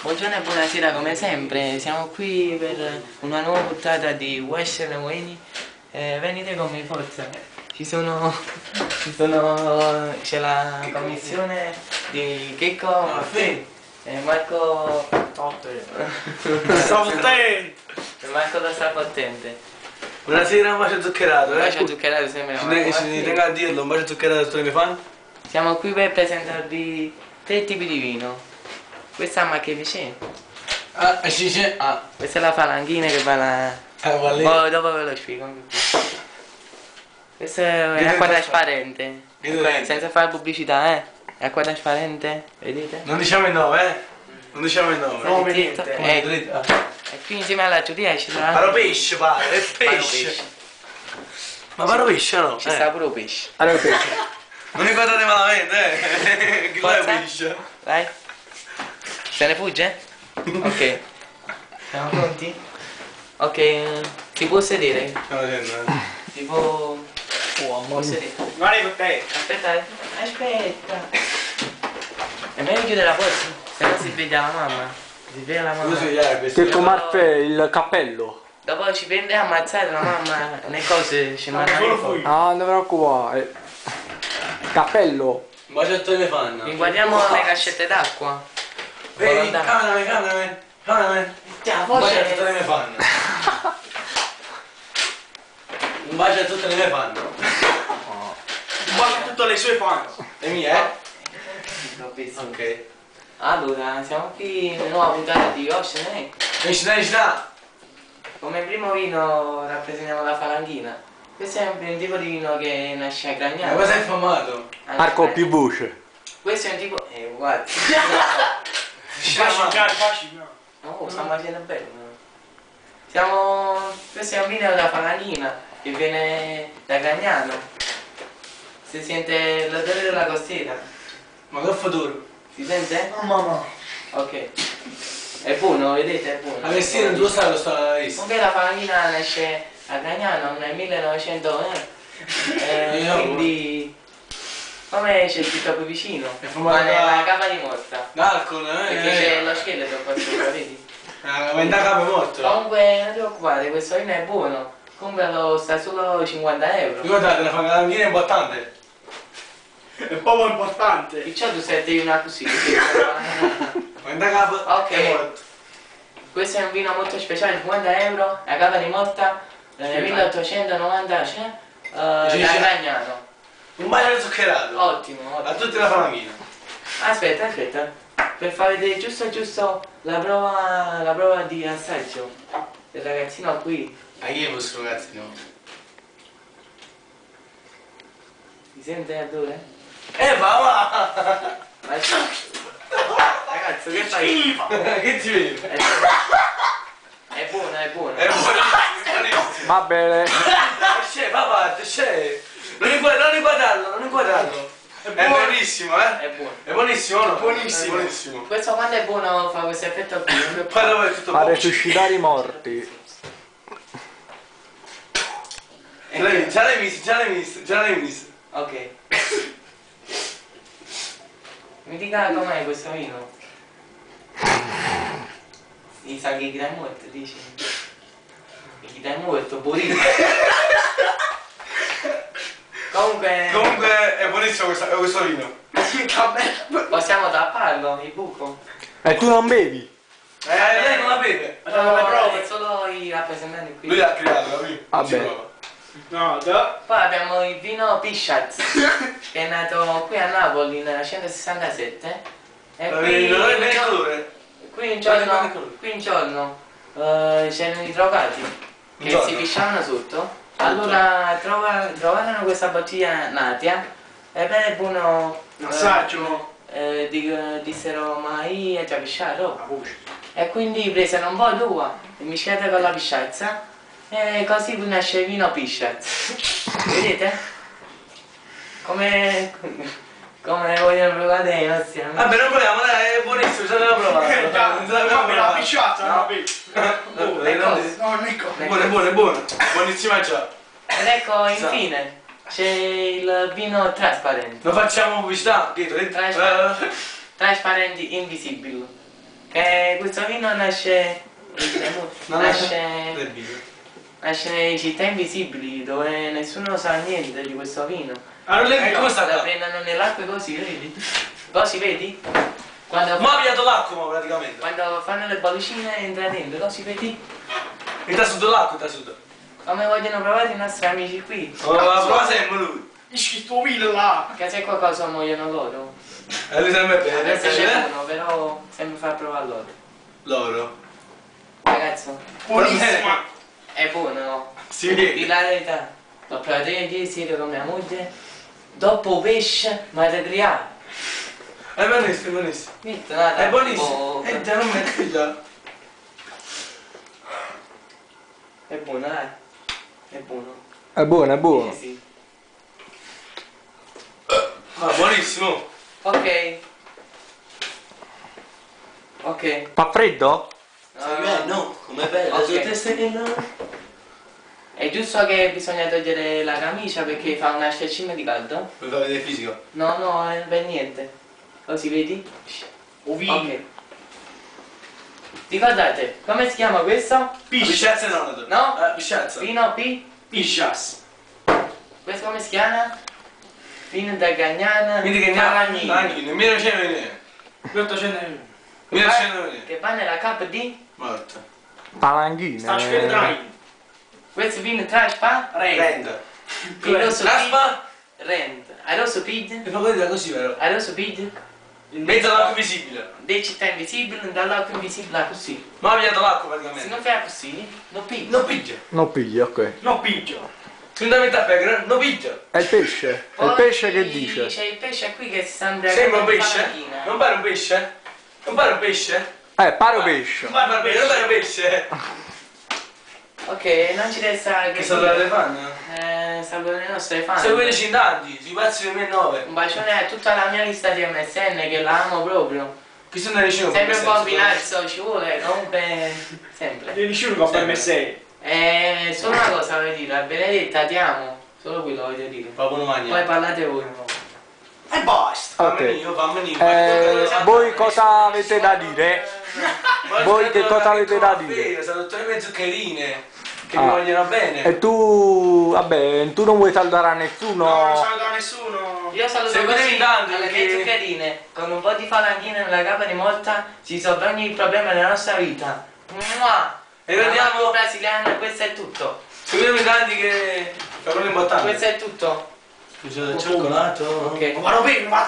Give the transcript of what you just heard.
Buongiorno e buonasera come sempre, siamo qui per una nuova puntata di Western Wayne. Venite con me, forza. C'è la commissione di Checco e Marco Strafottente! e Marco da Strafottente. Buonasera, un bacio zuccherato, Un bacio zuccherato sembra. Ci tengo a dirlo, un bacio zuccherato a tutti i miei fan. Siamo qui per presentarvi 3 tipi di vino. Questa è che vicino. Questa è la falanghina che va là. Poi dopo ve lo spiego. Questa è acqua trasparente. Senza fare pubblicità, È acqua trasparente, vedete? Non diciamo il nome, Non diciamo il nome. No, e qui insieme alla giuria ci sarà. Paro pesce, pare, è pesce. Ma paro pesce no? Ci sta pure il pesce. Allora pesce. Non mi guardate malamente, Chi fa il pesce? Vai. Se ne fugge? Ok. Siamo pronti? Ok, ti può sedere? Ti può sedere. Guarda per te. Aspetta. È meglio chiudere la porta, se no si sveglia la mamma. Si sveglia la mamma. Che comarte il cappello. Dopo ci prende a ammazzare la mamma, le cose ci mandano. Ah, non ti preoccupare. Cappello. Un bacio a tutti i miei fan. Guardiamo le cascette d'acqua. Vedi, cameraman. Un bacio a tutti i miei fan. Un bacio a tutte le mie fan. Un bacio a tutte le sue fan. Le mie, L'ho visto. Ok. Allora, siamo qui in una nuova puntata di Ocean. Esci da. Come primo vino rappresentiamo la falanghina. Questo è un tipo di vino che nasce a Ma Gragnano. cosa hai fumato? Marco più voce. Questo è un tipo. Guarda. Facci. Oh, sta mangiando bene. Questo è un vino della falanghina che viene da Gragnano. Si sente l'odore della costiera. Ma che futuro? Si sente? Oh mamma. Ok. È buono, vedete? È buono. La vestina tu lo sai, lo sta visto. Comunque la falanghina nasce a Gragnano nel 1900, quindi come c'è scritto qui vicino? È fumato Ma nella cava di morta. D'alcol, Perché c'è lo scheletro qua sopra, vedi? Ma in da capo è morto. Comunque non ti preoccupare, questo vino è buono. Compralo, sta solo 50 euro. Ricordate, la falanghina è importante. È proprio importante. Perciò tu sei una così. Ma in da capo Ok. è morto. Questo è un vino molto speciale, 50 euro, la cava di morta nel 1890 da Gragnano. Un bacio zuccherato. Ottimo. A tutti la falanghina. Aspetta, per far vedere giusto la prova di assaggio del ragazzino qui. A chi è questo ragazzi no? Si sente l'odore? Va! Ragazzo, che fai? Che ti vedi? È buono. È buonissimo. Va bene. C'è, papà, c'è. Non inquadrarlo. È buonissimo, È buono. È buonissimo, no? Buonissimo. Questo quando è buono fa questo effetto qui. Poi dopo è tutto Fa buono. resuscitare i morti. Già l'hai visto. Ok. Mi dica com'è questo vino? Mi sa che dai molto, dici? Che dai molto, buonissimo. Comunque È buonissimo questo vino. possiamo tapparlo, il buco. E tu non bevi? Lei non la beve. Facciamo le prove. Solo i rappresentanti qui. Lui l'ha creato, capito? Vabbè. No, da. Poi abbiamo il vino Pisciat, che è nato qui a Napoli nel 1967. E Non è bene il colore. qui un giorno c'erano i drogati che si pisciavano sotto. Allora trovarono questa bottiglia Natia. Ebbene buono. Assaggio. Dissero ma io ho già pisciato. E quindi presero un po' d'uva e mischiate con la pisciazza. E così nasce il vino Pisciat. Vedete? Come vogliono provare i nostri amici. Vabbè, non proviamo, dai, è buonissimo, bisogna provarlo. Non l'abbiamo La provato. pisciata, No. no, bevi. Le cose. No, non è cosa. Buono, buono. Buonissima già. Ed ecco infine c'è il vino trasparente. Non facciamo pubblicità, Pietro. Trasparenti invisibili. Che questo vino nasce Del video. nasce nelle città invisibili dove nessuno sa niente di questo vino. Allora lei Come sta La qua? prendono nell'acqua così, vedi? Così vedi? Quando, Ma ha pigliato l'acqua praticamente. quando fanno le bollicine entra dentro, così vedi? Il tessuto l'acqua, il tessuto. Come vogliono provare i nostri amici qui. Oh, la prova sempre lui. Isci sto vino là. Che se qualcosa muoiono loro. E lui sempre bene. Adesso c'è uno, però sempre far provare loro. Loro. Ragazzo, Buonissima. è buono, no? Si Di vede. la verità. L'ho provato ieri sera con mia moglie. Dopo pesce, ma da criare. È buonissimo, è buonissimo. Niente, nada. È buonissimo. E te non metti già. È buono, dai. È buono. È buono, è buono. Sì, sì. Ma buonissimo. Ok. Ok. Fa freddo? No, com'è bello. Ok. Tutte ste che no. È giusto che bisogna togliere la camicia perché fa una sciacina di caldo? Vuoi far vedere fisico? No, no, per niente. Così vedi? O vino. Ok. Ricordate, come si chiama questo? Pisciazza no. No? Pisciazza. Vino P? Piscias. Questo come si chiama? Vino da Gagnana. Quindi che ne Palagnini. Agnini, 1900. 1800. 1900. Che va nella cap di? Morto. Palanghine. Sta scrivendo train. Questo vino traspa? Renda. Il rosso Raspa? pig? Rent. A rosso pig? E fa vedere così vero? A rosso pig? In mezzo all'acqua visibile. Dei città invisibili, dall'acqua invisibile così. Ma ha pigliato l'acqua Se praticamente. non fai così, non pigli. Non piglia. Non piglia, ok. No piggio. Fundamental pecora, non piglia. È il pesce. È il pesce che dice. C'è il pesce qui che si sta imbriagando. Sembra un in pesce? panchina. Non pare un pesce? Non pare un pesce? Pare pesce. Non pare un pesce, non pare un pesce. Ok, non ci resta che Che salutare le fan? salutare i nostri fan. Seguiteci in tanti, sui pazzi del 2009. Un bacione a tutta la mia lista di MSN che la amo proprio. Chi sono vicino? Sempre un po' bilancio ci vuole, rompe sempre. Devi dicere che ho per me sei. Solo una cosa voglio dire, a Benedetta ti amo. Solo quello voglio dire. Paolo Poi Magna. parlate voi. E basta. Ok. Fammi io. Voi cosa avete da dire? Voi che cosa avete da dire? Sono tutte le mie zuccherine che Ah. mi vogliono bene. E tu, vabbè, tu non vuoi salutare a nessuno? No, non saluto nessuno. Io saluto Seguitemi così tanto, alle perché- mie zuccherine, con un po' di falanghine nella capa di morta si risolve ogni problema della nostra vita. Mua! E vediamo. Brasiliano, questo è tutto. Seguitemi tanti che. Parole importanti. Questo è tutto. Scusa, il cioccolato. Ok. Ma lo vedo, ma